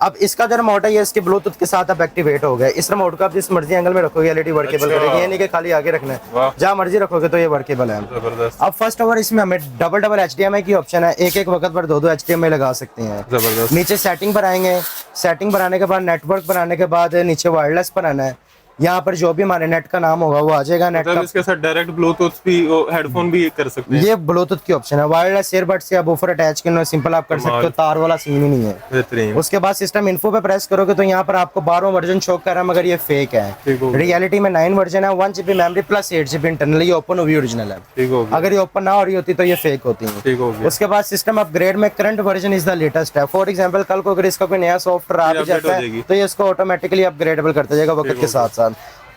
अब इसका जो रिमोट है, ये इसके ब्लूटूथ के साथ अब एक्टिवेट हो गया। इस रिमोट को आप जिस मर्जी एंगल में रखोगे एलईडी वर्केबल अच्छा। करेगी, ये नहीं कि खाली आगे रखना है, वाह। जहाँ मर्जी रखोगे तो ये वर्केबल है। जबरदस्त। अब फर्स्ट ओवर इसमें हमें डबल HDMI की ऑप्शन है, एक वक्त पर दो HDMI लगा सकते हैं। जबरदस्त। नीचे सेटिंग पर आएंगे, सेटिंग पर आने के बाद नेटवर्क पर आने के बाद नीचे वायरलेस पर आना है। यहाँ पर जो भी हमारे नेट का नाम होगा वो आ जाएगा। नेट मतलब का इसके साथ डायरेक्ट ब्लूटूथ भी, हेडफोन भी कर सकते हैं। ये ब्लूटूथ की ऑप्शन है। वायरलेस ईयरबड से आप ऊपर अटैच करना सिंपल आप कर सकते हो, तार वाला सीन ही नहीं है। बेहतरीन। उसके बाद सिस्टम इन्फो पे प्रेस करोगे तो यहाँ पर आपको 12वां वर्जन शो कर रहा है, मगर ये फेक है। ठीक हो गया। रियलिटी में 9 वर्जन है, 1 GB memory plus 8 GB internal. ये ओपन हुई ओरिजिनल है। ठीक हो गया। अगर ये ओपन ना हो रही होती तो ये फेक होती है। ठीक हो गया। उसके बाद सिस्टम अपग्रेड में current version is the latest है। फॉर एग्जांपल कल को अगर इसका कोई नया सॉफ्टवेयर आ भी अपडेट जाता हो है जाएगी। तो ये इसको ऑटोमेटिकली अपग्रेडेबल करता जाएगा वक्त के साथ साथ।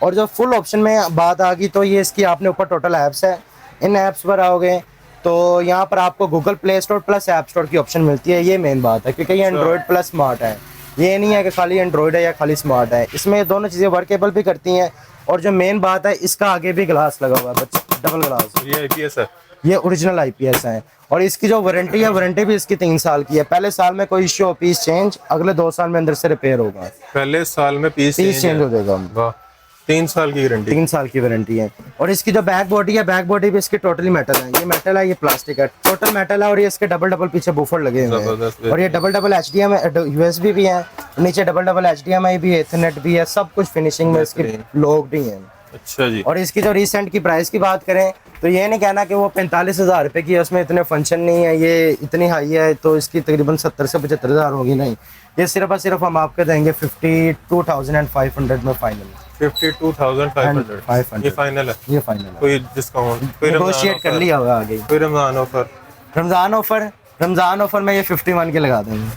और जो फुल ऑप्शन में बात आ गई तो ये इसकी आपने ऊपर टोटल ऐप्स है। इन ऐप्स पर आओगे तो यहाँ पर आपको Google Play Store plus app store की ऑप्शन मिलती है। ये मेन बात है, क्योंकि ये एंड्रॉइड प्लस स्मार्ट है। ये नहीं है कि खाली एंड्रॉइड है या खाली स्मार्ट है, इसमें दोनों चीज़ें वर्केबल भी करती हैं। और जो मेन बात है, इसका आगे भी ग्लास लगा हुआ है, बच्चे डबल ग्लास। ये आईपीएस है। ये ओरिजिनल IPS है। और इसकी जो वारंटी है, वारंटी भी इसकी 3 साल की है। पहले साल में कोई इश्यू पीस चेंज, अगले 2 साल में अंदर से रिपेयर होगा, पहले साल में पीस पीस चेंज हो जाएगा। वाह, 3 साल की गारंटी। 3 साल की वारंटी है। और इसकी जो बैक बॉडी है, बैक बॉडी भी इसकी टोटली मेटल है। ये मेटल है, ये प्लास्टिक है, टोटल मेटल है। और ये इसके डबल पीछे बूफर लगे हुए जबरदस्त। हैं। और ये डबल HDMI USB भी है, नीचे डबल HDMI भी है, एथरनेट भी है, सब कुछ फिनिशिंग में इसके लोग भी हैं। अच्छा जी। और इसकी जो रिसेंट की प्राइस की बात करें तो ये नहीं कहना कि वो 45,000 रुपये की है, उसमें इतने फंक्शन नहीं है, ये इतनी हाई है तो इसकी तकरीबन 70 से 75,000 होगी। नहीं, ये सिर्फ और सिर्फ हम आपको देंगे 52,500 में फाइनल। 52,500 ये फाइनल है। ये फाइनल है, कोई डिस्काउंट, कोई नेगोशिएट कर लिया होगा आगे। कोई रमजान ऑफर? रमजान ऑफर में ये 51 के लगा देंगे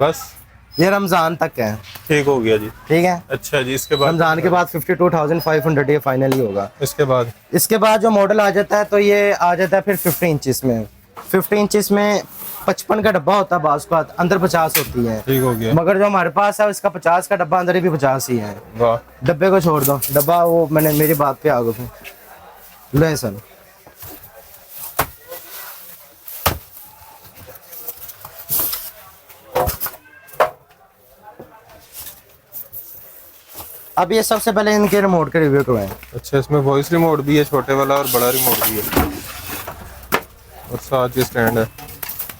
बस, ये रमजान तक है। ठीक हो गया जी। ठीक है, अच्छा जी, इसके बाद रमजान के बाद 52,500 ये फाइनल ही होगा। इसके बाद इसके बाद जो मॉडल आ जाता है तो ये आ जाता है फिर 50 इंचेस में। 50 इंचेस में 55 का डब्बा होता है, बास का अंदर 50 होती है। ठीक हो गया। मगर जो हमारे पास है इसका 50 का डब्बा, अंदर भी 50 ही है। वाह, डब्बे को छोड़ दो, डब्बा वो मैंने मेरी बात पे आ गए ले सर। अब ये सबसे पहले इनके रिमोट के रिव्यू करवाएं। अच्छा, इसमें वॉइस रिमोट भी है, छोटे वाला और बड़ा रिमोट भी है, और साथ ये स्टैंड है।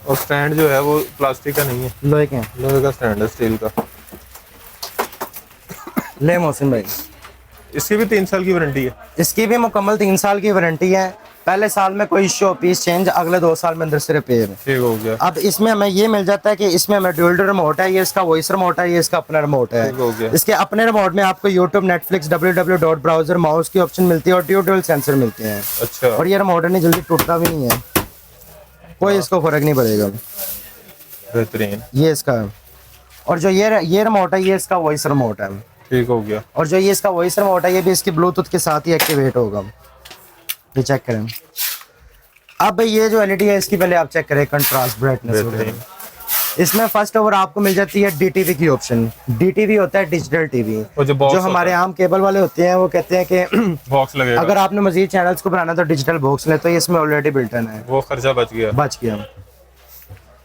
और स्टैंड जो है वो प्लास्टिक का नहीं है, लोहे के हैं। लोहे का स्टैंड है, स्टील का। ले मोहसिन भाई, इसकी भी 3 साल की वारंटी है। इसकी भी मुकम्मल 3 साल की वारंटी है। पहले साल में कोई इश्यू पीस चेंज, अगले 2 साल में अंदर से रिपेयर। ठीक हो गया। अब इसमें हमें ये मिल जाता है कि इसमें हमें ड्यूल रिमोट है, ये इसका वॉइस रिमोट है, ये इसका अपना रिमोट है। ठीक हो गया। इसके अपने रिमोट में आपको YouTube, Netflix, www browser, mouse की ऑप्शन मिलती है और ड्यूल सेंसर मिलते हैं। अच्छा, और ये रिमोट नहीं जल्दी टूटता भी नहीं है, कोई इसको फर्क नहीं पड़ेगा। बेहतरीन। ये इसका और जो ये रिमोट है, ये इसका वॉइस रिमोट है। ठीक हो गया। और जो ये इसका वॉइस रिमोट है, ये भी इसकी ब्लूटूथ के साथ ही एक्टिवेट होगा। ये चेक करें। अब ये जो एलईडी है, इसकी पहले आप चेक करें कंट्रास्ट ब्राइटनेस वगैरह। इसमें फर्स्ट ओवर आपको मिल जाती है डीटीवी की ऑप्शन। डीटीवी होता है डिजिटल टीवी। जो हमारे आम केबल वाले होते हैं वो कहते हैं कि बॉक्स लगेगा, अगर आपने मजीद चैनल्स को बनाना तो डिजिटल बॉक्स ले, तो ये इसमें ऑलरेडी बिल्ट इन है, वो खर्चा बच गया।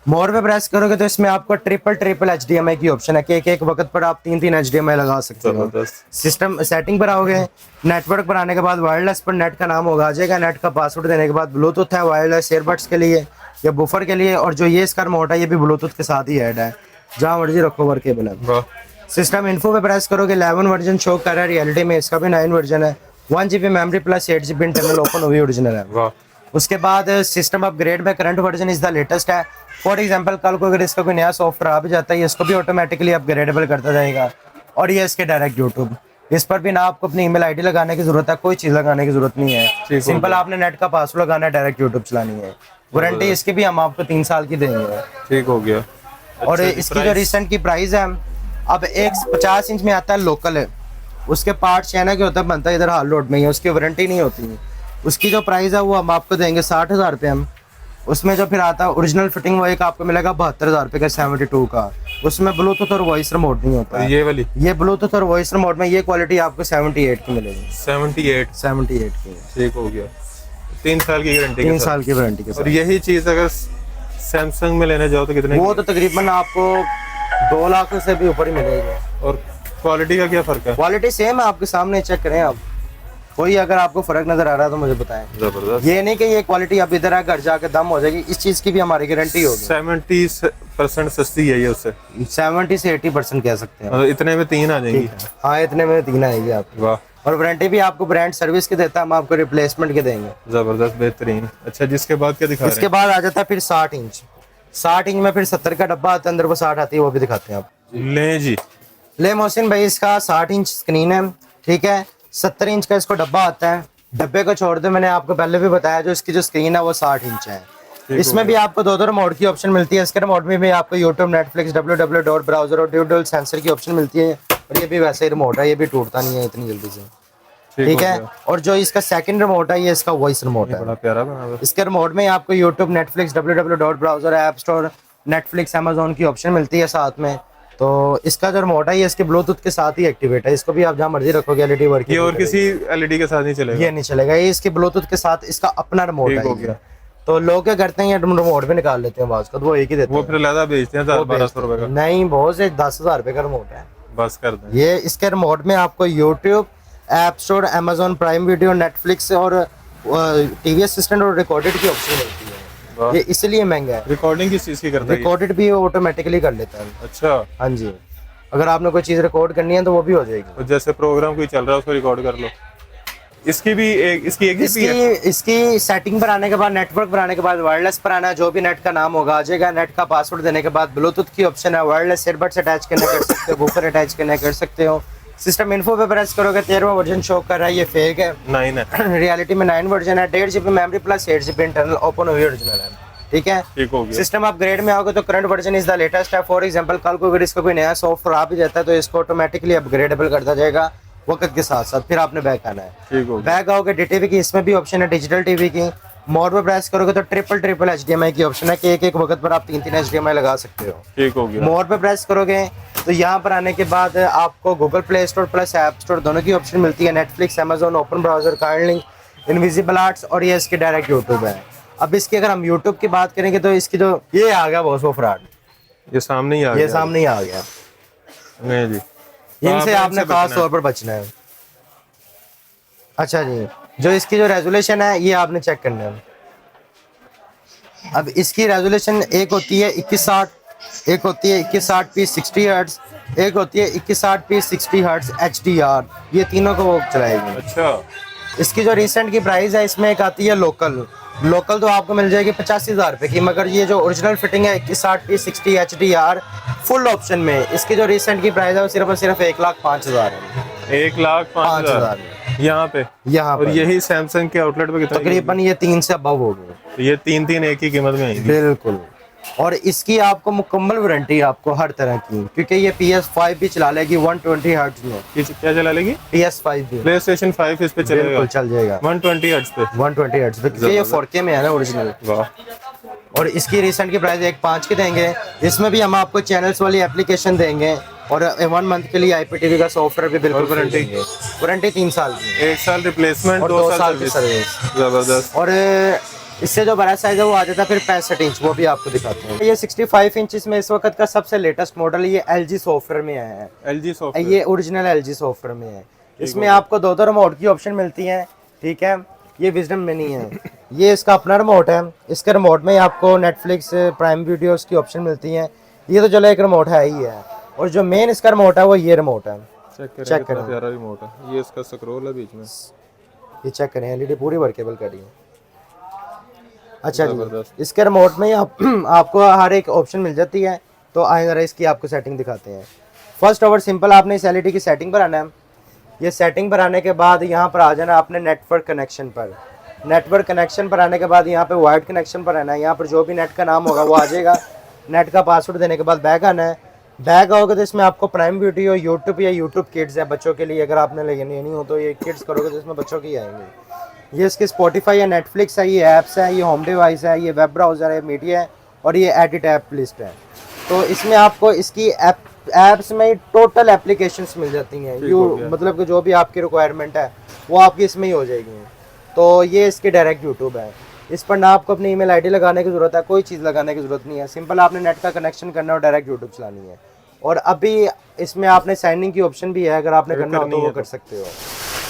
मोर पे प्रेस करोगे तो इसमें आपको ट्रिपल HDMI की ऑप्शन है कि एक वक्त पर आप 3 HDMI लगा सकते हो। सिस्टम सेटिंग पर आओगे, नेटवर्क पर आने के बाद वायरलेस पर नेट का नाम होगा आ जाएगा। नेट का पासवर्ड देने के बाद ब्लूटूथ है, वायरलेस ईयरबड्स के लिए या बुफर के लिए। और जो ये इसका रिमोट है, ये भी ब्लूटूथ के साथ ही ऐड है, जहाँ मर्जी रखो वर केबल है। सिस्टम इन्फो पे प्रेस करोगे, 11 वर्जन शो कर रहा है। रियलिटी में इसका भी 9 वर्जन है। 1 GB memory plus 8 GB internal open हुई ओरिजिनल है। उसके बाद सिस्टम अपग्रेड में current version is the latest है। फॉर एग्जांपल कल को अगर इसका कोई नया सॉफ्टवेयर आ भी जाता है, इसको भी ऑटोमेटिकली अपग्रेडेबल करता जाएगा। और ये इसके डायरेक्ट यूट्यूब, इस पर भी ना आपको अपनी ईमेल आईडी लगाने की जरूरत है, कोई चीज लगाने की जरूरत नहीं है। सिंपल आपने नेट का पासवर्ड लगाना है, डायरेक्ट यूट्यूब चलानी है। वारंटी इसकी भी हम आपको 3 साल की देंगे। ठीक हो गया। और इसकी जो रिसेंट की प्राइस है, अब एक 50 इंच में आता है लोकल है, उसके पार्ट चाइना के होता है, बनता है इधर हाल रोड में ही, उसकी वारंटी नहीं होती है। उसकी जो प्राइस है वो हम आपको देंगे 60,000 रुपये हम। उसमें जो फिर आता है ओरिजिनल फिटिंग, वो एक आपको मिलेगा 72,000 रुपये का 72 का। उसमें ब्लूटूथ और वॉइस रिमोट नहीं होता है। ये वाली, ये ब्लूटूथ और वॉइस रिमोट में ये क्वालिटी आपको 78 की मिलेगी। 78 की। ठीक हो गया। 3 साल की गारंटी, 3 साल की वारंटी के साथ। और यही चीज अगर सैमसंग में लेने जाओ तो कितने? वो तो तकरीबन आपको 2 लाख से भी ऊपर ही मिलेगी। और क्वालिटी का क्या फर्क है? क्वालिटी सेम है, आपके सामने चेक करें आप। कोई अगर आपको फर्क नजर आ रहा है तो मुझे बताएं। जबरदस्त। ये नहीं कि ये क्वालिटी अब इधर घर जाके दम हो जाएगी, इस चीज की भी हमारी गारंटी होगी। 70% सस्ती है ये उससे। 70 से 80% कह सकते हैं। इतने में 3 आ जाएंगी। हाँ, इतने में 3 आएगी आपकी। वाह। और वारंटी भी आपको ब्रांड सर्विस की देता है, हम आपको रिप्लेसमेंट के देंगे। जबरदस्त, बेहतरीन। अच्छा, जिसके बाद क्या दिखा रहे हैं? इसके बाद आ जाता है फिर 60 इंच। 60 इंच में फिर 70 का डब्बा आता है, अंदर वो 60 आती है, वो भी दिखाते हैं आप। ले जी, ले मोहसिन भाई, इसका 60 इंच स्क्रीन है, ठीक है। 70 इंच का इसको डब्बा आता है। डब्बे को छोड़ दो, मैंने आपको पहले भी बताया, जो इसकी जो स्क्रीन है वो 60 इंच है। इसमें भी आपको 2 रिमोट की ऑप्शन मिलती है। इसके रिमोट में भी आपको यूट्यूब, नेटफ्लिक्स, www ब्राउजर और ड्यूल सेंसर की ऑप्शन मिलती है। और ये भी वैसे ही रिमोट है, ये भी टूटता नहीं है इतनी जल्दी से, ठीक है। और जो इसका सेकंड रिमोट है, ये इसका वॉइस रिमोट है, बड़ा प्यारा बना हुआ है। इसके रिमोट में आपको YouTube, Netflix, www browser, app store, Netflix, Amazon की ऑप्शन मिलती है साथ में। तो इसका जो रिमोट है, ये इसके ब्लूटूथ के साथ ही एक्टिवेट है। इसको भी आप जहाँ मर्जी रखोगे एलईडी वर्क, ये और किसी एलईडी के साथ नहीं चलेगा। ये नहीं चलेगा, ये इसके ब्लूटूथ के साथ इसका अपना रिमोट है। तो लोग क्या करते हैं, ये रिमोट भी निकाल लेते हैं बाज़, वो एक ही देते हैं, वो फिर लहदा बेचते हैं 1200 रुपए का। नहीं, बहुत से 10,000 रुपए का रिमोट है, बस कर दें। ये इसके रिमोट में आपको YouTube, app store, Amazon prime video, Netflix और टीवी असिस्टेंट और रिकॉर्डेड की ऑप्शन मिलती है। ये इसलिए महंगा है। रिकॉर्डिंग किस चीज की करता है? रिकॉर्डेड भी ऑटोमेटिकली कर लेता है। अच्छा, हाँ जी, अगर आपने कोई चीज रिकॉर्ड करनी है तो वो भी हो जाएगी। तो जैसे प्रोग्राम कोई चल रहा है उसको रिकॉर्ड कर लो। इसकी भी एक इसकी सेटिंग पर आने के बाद, नेटवर्क पर आने के बाद, वायरलेस पर आना है, जो भी नेट का नाम होगा आ जाएगा। नेट का पासवर्ड देने के बाद ब्लूटूथ की ऑप्शन है, वायरलेस ईयरबड्स अटैच करना कर सकते हो, बूफर अटैच करना कर सकते हो। सिस्टम इन्फो पे प्रेस करोगे 13वां वर्जन शो कर रहा है, ये फेक है, 9 है। रियलिटी में 9 वर्जन है। 1.5 GB memory plus 8 GB internal open हुई ओरिजिनल है, ठीक है। ठीक हो गया। सिस्टम अपग्रेड में आओगे तो current version is the latest है। फॉर एग्जांपल कल को अगर इसका कोई नया सॉफ्टवेयर आ भी जाता है तो इसको ऑटोमेटिकली अपग्रेडेबल करता जाएगा वक्त के साथ साथ। फिर आपने बैक आना है, ठीक हो गया। बैक आओगे डीटीवी की, इसमें भी ऑप्शन है डिजिटल टीवी की। मोड पे प्रेस करोगे तो ट्रिपल HDMI की ऑप्शन है कि एक वक्त पर आप 3 HDMI लगा सकते हो, ठीक हो गया। मोड पे प्रेस करोगे तो यहाँ पर आने के बाद आपको Google Play Store plus app store दोनों की ऑप्शन मिलती है। नेटफ्लिक्स, अमेजोन, ओपन ब्राउजर, कार्डलिंक, इनविजिबल आर्ट्स और ये इसके डायरेक्ट यूट्यूब है। अब इसकी अगर हम यूट्यूब की बात करेंगे तो इसकी जो ये आ गया बहुत फ्रॉड, ये सामने ही आ गया, ये सामने ही आ गया। नहीं जी, इनसे आपने खास तौर पर बचना है। अच्छा जी, जो इसकी जो रेजोल्यूशन है ये आपने चेक करना है। अब इसकी रेजोल्यूशन एक होती है 2160, एक होती है 2160p 60 हर्ट्ज, एक होती है 2160p 60 हर्ट्ज HDR, ये तीनों को वो चलाएगी। अच्छा, इसकी जो रिसेंट की प्राइस है, इसमें एक आती है लोकल तो आपको मिल जाएगी 85,000 रुपये की, मगर ये जो ओरिजिनल फिटिंग है 2160p 60 HDR फुल ऑप्शन में, इसकी जो रिसेंट की प्राइस है वो सिर्फ और सिर्फ 1,05,000 है। 1,05,000 यहाँ पे। और यही सैमसंग के आउटलेट पे कितना? तकरीबन ये 3 से अबव हो गए। तो ये 3 एक ही कीमत में आएंगे। बिल्कुल। और इसकी आपको मुकम्मल वारंटी आपको हर तरह की, क्योंकि ये PS5 भी चला लेगी 120 हर्ट्ज में। क्या चला लेगी? PS5 भी, PlayStation 5 इस पे चलेगा? बिल्कुल चल जाएगा 120 हर्ट्ज पे। 120 हर्ट्ज पे, क्योंकि ये 4K में है ना ओरिजिनल। वाह। और इसकी रिसेंट की प्राइस 1.5 की देंगे। इसमें भी हम आपको चैनल्स वाली एप्लीकेशन देंगे और 1 मंथ के लिए IPTV का सॉफ्टवेयर भी बिल्कुल वारंटी? वारंटी 3 साल की, 1 साल रिप्लेसमेंट, और 2 साल की सर्विस। सर्विस। जबरदस्त। और इससे जो बड़ा साइज है वो आ जाता है फिर 65 इंच, वो भी आपको दिखाते हैं। ये 65 इंच में इस वक्त का सबसे लेटेस्ट मॉडल ये LG सॉफ्टवेयर में आया है। LG सॉफ्टवेयर, ये ओरिजिनल LG सॉफ्टवेयर में है। इसमें आपको 2 रिमोट की ऑप्शन मिलती है, ठीक है। ये विजडम में नहीं है, ये इसका अपना रिमोट है। इसके रिमोट में आपको नेटफ्लिक्स, प्राइम वीडियोस की ऑप्शन मिलती है। ये तो चलो एक रिमोट है ही है, और जो मेन इसका रिमोट है वो ये रिमोट है। चेक करें, प्यारा रिमोट है। ये इसका स्क्रॉल है बीच में, ये चेक करें, LED पूरी वर्केबल करी है। अच्छा जी, इसके रिमोट में आपको हर एक ऑप्शन मिल जाती है। तो आए जरा इसकी आपको सेटिंग दिखाते हैं। फर्स्ट और सिंपल, आपने इस LED की सेटिंग पर आना है। ये सेटिंग पर आने के बाद यहाँ पर आ जाना आपने नेटवर्क कनेक्शन पर। नेटवर्क कनेक्शन पर आने के बाद यहाँ पे वायर्ड कनेक्शन पर आना है। यहाँ पर जो भी नेट का नाम होगा वो आ जाएगा। नेट का पासवर्ड देने के बाद बैक आना है। बैक आओगे तो इसमें आपको प्राइम वीडियो, यूट्यूब या यूट्यूब किड्स है बच्चों के लिए। अगर आपने लेनी नहीं हो तो ये किड्स करोगे तो इसमें बच्चों की आएंगे। ये इसके स्पॉटिफाई या नेटफ्लिक्स है, ये ऐप्स है, ये होम डिवाइस है, ये वेब ब्राउज़र है, मीडिया है, और ये एडिट ऐप लिस्ट है। तो इसमें आपको इसकी ऐप्स में टोटल एप्लीकेशंस मिल जाती हैं। मतलब कि जो भी आपकी रिक्वायरमेंट है वो आपकी इसमें ही हो जाएगी। तो ये इसकी डायरेक्ट यूट्यूब है। इस पर ना आपको अपनी ईमेल आईडी लगाने की ज़रूरत है, कोई चीज़ लगाने की ज़रूरत नहीं है। सिंपल आपने नेट का कनेक्शन करना और डायरेक्ट यूट्यूब चलानी है। और अभी इसमें आपने साइनिंग की ऑप्शन भी है, अगर आपने करना हो तो वो कर सकते हो।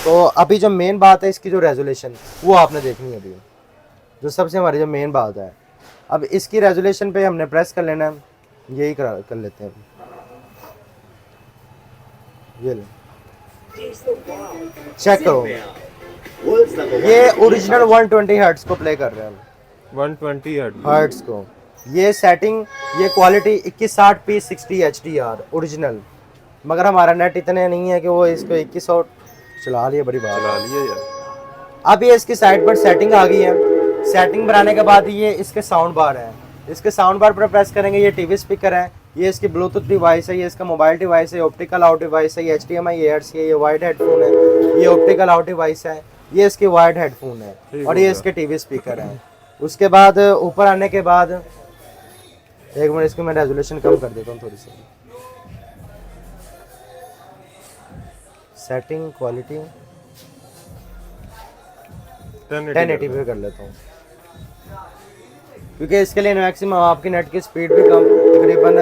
तो अभी जो मेन बात है इसकी जो रेजोल्यूशन, वो आपने देखनी है। अभी जो सबसे हमारी जो मेन बात है, अब इसकी रेजोल्यूशन पे हमने प्रेस कर लेना है। यही कर लेते हैं। ये ले, चेक करो, ये ओरिजिनल 120 हर्ट्ज को प्ले कर रहे हैं। 120 हर्ट्ज को ये सेटिंग, ये क्वालिटी 2160p 60 HDR ओरिजिनल। मगर हमारा नेट इतने नहीं है कि वो इसको 2100 चला लिया। बड़ी बात चला लिया यार। अब ये इसकी साइड पर सेटिंग आ गई है। सेटिंग बनाने के बाद ये इसके साउंड बार है। इसके साउंड बार पर प्रेस करेंगे, ये टीवी स्पीकर है, ये इसकी ब्लूटूथ डिवाइस है, ये इसका मोबाइल डिवाइस है, ऑप्टिकल आउट डिवाइस है, ये HDMI एयर्स है, ये वायर्ड हेडफोन है, ये ऑप्टिकल आउट डिवाइस है, ये इसकी वायर्ड हेडफोन है, और ये इसके टीवी स्पीकर है। उसके बाद ऊपर आने के बाद एक मिनट, इसको मैं रेजोल्यूशन कम कर देता हूँ थोड़ी सी। सेटिंग क्वालिटी 1080 पे कर लेता हूँ, क्योंकि इसके लिए मैक्सिमम आपकी नेट की स्पीड भी कम, तकरीबन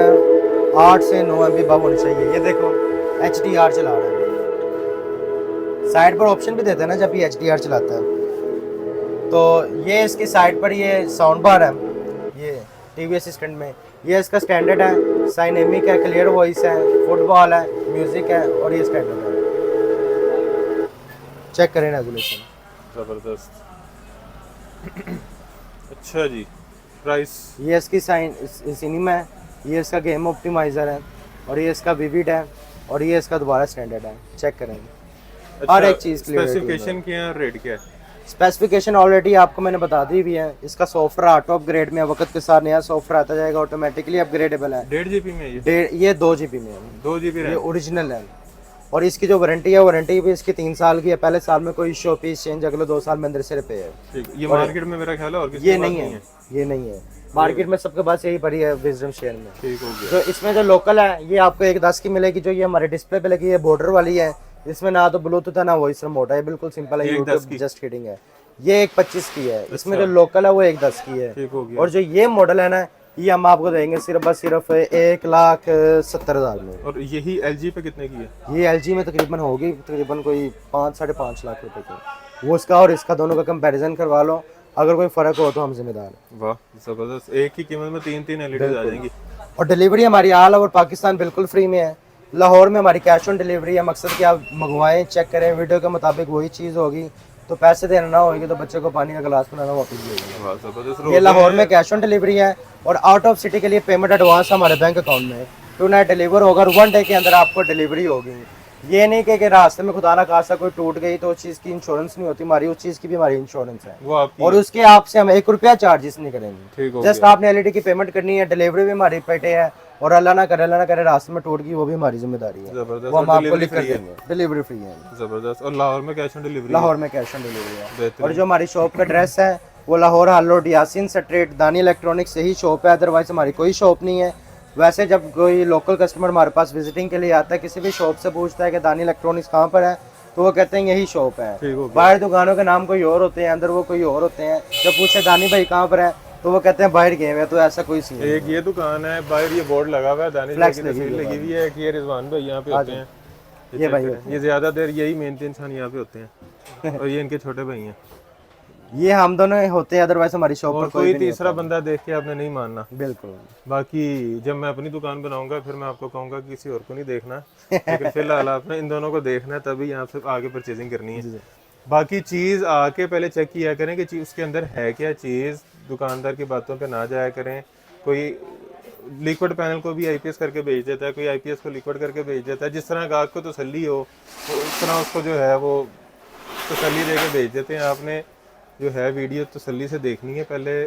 8 से 9 MB बब होनी चाहिए। ये देखो HDR चला रहा है। साइड पर ऑप्शन भी देते हैं ना जब ये HDR चलाता है। तो ये इसकी साइड पर ये साउंड बार है, ये टीवी असिस्टेंट में। ये इसका स्टैंडर्ड है, साइनेमिक है, क्लियर वॉइस है, फुटबॉल है, म्यूजिक है, और ये स्टैंडर्ड है। चेक करें रेजोल्यूशन। जबरदस्त। अच्छा जी, प्राइस? ये इसकी सिनेमा है, ये इसका गेम ऑप्टिमाइजर है, और ये इसका विविड है, और ये इसका दोबारा स्टैंडर्ड है। चेक करेंगे हर एक चीज़ क्लियर। स्पेसिफिकेशन क्या है, रेट क्या है? स्पेसिफिकेशन ऑलरेडी आपको मैंने बता दी भी है। इसका सॉफ्टवेयर आउट ऑफ ग्रेड में वक्त के साथ नया सॉफ्टवेयर आता जाएगा, ऑटोमेटिकली अपग्रेडेबल है। 1.5 GB में ये 2 GB में है, 2 GB ये ओरिजिनल है। और इसकी जो वारंटी है, वारंटी भी इसकी 3 साल की है। पहले साल में कोई इशू पीस चेंज, अगले 2 साल में अंदर से रिपेयर। ठीक, ये मार्केट में मेरा ख्याल है और किसी ये नहीं है, ये नहीं है मार्केट में, सबके पास यही पड़ी है विजडम शेयर में। ठीक हो गया। जो इसमें जो लोकल है ये आपको 1.10 की मिलेगी, जो ये हमारे डिस्प्ले पे लगी है, बॉर्डर वाली है। इसमें ना तो ब्लूटूथ है ना वॉइस रिमोट है, बिल्कुल सिंपल है, यूट्यूब जस्ट किडिंग है। ये 1.25 की है। इसमें जो लोकल है वो 1.10 की है। ठीक हो गया। और जो ये मॉडल है ना, ये हम आपको देंगे सिर्फ 1,70,000 में। और यही LG पे कितने की है? ये LG में तकरीबन होगी, तकरीबन कोई 5-5.5 लाख रुपए की। वो इसका और इसका दोनों का कंपैरिजन करवा लो, अगर कोई फ़र्क हो तो हम जिम्मेदार हैं। वाह ज़बरदस्त। एक ही कीमत में 3 LEDs आ जाएंगी। और डिलीवरी हमारी ऑल ओवर पाकिस्तान बिल्कुल फ्री में है। लाहौर में हमारी कैश ऑन डिलीवरी है। मकसद कि आप मंगवाएं, चेक करें, वीडियो के मुताबिक वही चीज़ होगी, तो पैसे देना ना होगी तो बच्चे को पानी का गिलास पिलाना वापस देगा। ये लाहौर में कैश ऑन डिलीवरी है। और आउट ऑफ सिटी के लिए पेमेंट एडवांस हमारे बैंक अकाउंट में 2 नाइट डिलीवर होगा, और 1 डे के अंदर आपको डिलीवरी होगी। ये नहीं कि रास्ते में खुदा ना खासा कोई टूट गई तो उस चीज़ की इंश्योरेंस नहीं होती हमारी, उस चीज़ की भी हमारी इंश्योरेंस है वो आपकी और उसके आपसे हम 1 रुपया चार्जेस नहीं करेंगे। ठीक हो जस्ट गया। आपने एलईडी की पेमेंट करनी है, डिलीवरी भी हमारी पेटे है और अल्लाह ना करे रास्ते में टूट गई वो भी हमारी जिम्मेदारी है, जबरदस्त। वो हम और आपको डिलीवरी लिख कर फ्री है? देंगे, डिलीवरी फ्री है। जबरदस्त। और लाहौर में कैश ऑन डिलीवरी? लाहौर में कैश ऑन डिलीवरी है। बेहतरीन। और जो हमारी शॉप का एड्रेस है वो लाहौर हाल रोड यासीन स्ट्रीट दानी इलेक्ट्रॉनिक्स से ही शॉप है, अदरवाइज हमारी कोई शॉप नहीं है। वैसे जब कोई लोकल कस्टमर हमारे पास विजिटिंग के लिए आता है, किसी भी शॉप से पूछता है कि दानी इलेक्ट्रॉनिक्स कहाँ पर है, तो वो कहते हैं यही शॉप है। ठीक हो गया। बाहर दुकानों के नाम कोई और होते हैं, अंदर वो कोई और होते हैं। जब पूछे दानी भाई कहाँ पर है तो वो कहते हैं बाहर गए हुए हैं, तो ऐसा कोई सीन एक ये दुकान है, बाहर ये बोर्ड लगा हुआ है, दानिश भाई की तस्वीर लगी हुई है कि ये रिजवान भाई यहाँ पे होते हैं। ये भाई चेक करें। ये ज्यादा देर यही मेहनती इंसान यहाँ पे होते हैं और ये इनके छोटे भाई हैं। ये हम दोनों होते हैं, अदरवाइज हमारी शॉप और पर कोई भी नहीं तीसरा बंदा देख के आपने नहीं मानना। होता। बिल्कुल। बाकी जब मैं अपनी दुकान बनाऊंगा फिर मैं आपको कहूंगा कि किसी और को नहीं देखना, लेकिन फिलहाल आपने इन दोनों को देखना है, तभी यहाँ से आगे परचेजिंग करनी है। बाकी चीज़ आके पहले चेक किया करें कि चीज़ उसके अंदर है क्या चीज़, दुकानदार की बातों पे ना जाया करें। कोई लिक्विड पैनल को भी आईपीएस करके भेज देता है, कोई आईपीएस को लिक्विड करके भेज देता है। जिस तरह गाहक को तसल्ली हो उस तरह उसको जो है वो तसल्ली दे के भेज देते हैं। आपने जो है वीडियो तसल्ली से देखनी है, पहले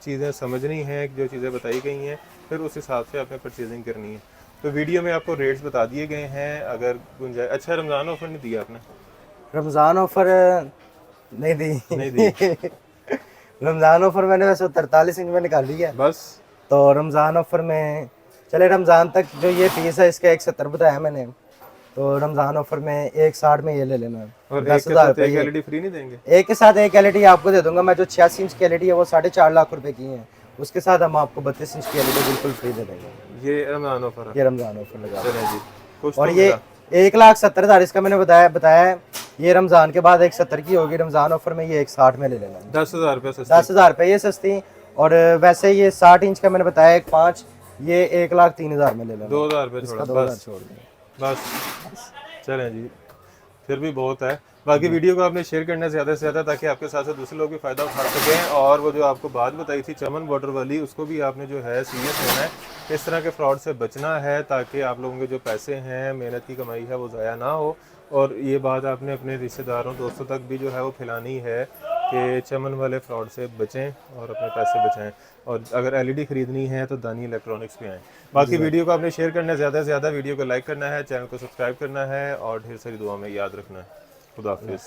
चीज़ें समझनी है, जो चीज़ें बताई गई हैं, फिर उस हिसाब से आपने परचेजिंग करनी है। तो वीडियो में आपको रेट्स बता दिए गए हैं, अगर गुंजाइश। अच्छा, रमज़ान ऑफर नहीं दिया आपने? रमज़ान ऑफर नहीं दी। नहीं दी। रमज़ान ऑफर मैंने वैसे 43 इंच में निकाल लिया है। बस तो रमज़ान ऑफर में चले रमज़ान तक जो ये फीस है इसका 170 बताया मैंने, तो रमज़ान ऑफर में 160 में ये ले लेना। और 10,000 एक रुपये एलईडी फ्री नहीं देंगे? एक के साथ एक एलईडी आपको दे दूंगा मैं। जो 86 इंच की एलईडी है वो 4.5 लाख रुपए की है, उसके साथ हम आपको 32 इंच की एलईडी बिल्कुल फ्री दे देंगे। ये रमज़ान ऑफर है? ये रमज़ान ऑफर लगा। चलें जी, कुछ और तो ये मिला। 1,70,000 इसका मैंने बताया है। ये रमज़ान के बाद 170 की होगी, रमज़ान ऑफर में ये 160 में ले लेना। 10,000 रुपये सस्ती। 10,000 रुपये ये सस्ती। और वैसे ये 60 इंच का मैंने बताया 1.5, ये 1,03,000 में ले लेना। 2,000 रुपये छोड़ा, 2,000 बस छोड़ दें। बस। चलें जी, फिर भी बहुत है। बाकी वीडियो को आपने शेयर करना है ज़्यादा से ज़्यादा, ताकि आपके साथ साथ दूसरे लोग भी फ़ायदा उठा सकें। और वो जो आपको बात बताई थी चमन बॉर्डर वाली, उसको भी आपने जो है सीरियस लेना है। इस तरह के फ्रॉड से बचना है, ताकि आप लोगों के जो पैसे हैं, मेहनत की कमाई है, वो ज़ाया ना हो। और ये बात आपने अपने रिश्तेदारों दोस्तों तक भी जो है वो फैलानी है कि चमन वाले फ्रॉड से बचें और अपने पैसे बचाएं। और अगर एलईडी खरीदनी है तो दानी इलेक्ट्रॉनिक्स पे आएँ। बाकी वीडियो को आपने शेयर करना है ज़्यादा से ज़्यादा, वीडियो को लाइक करना है, चैनल को सब्सक्राइब करना है और ढेर सारी दुआ में याद रखना है। खुदा हाफिज़।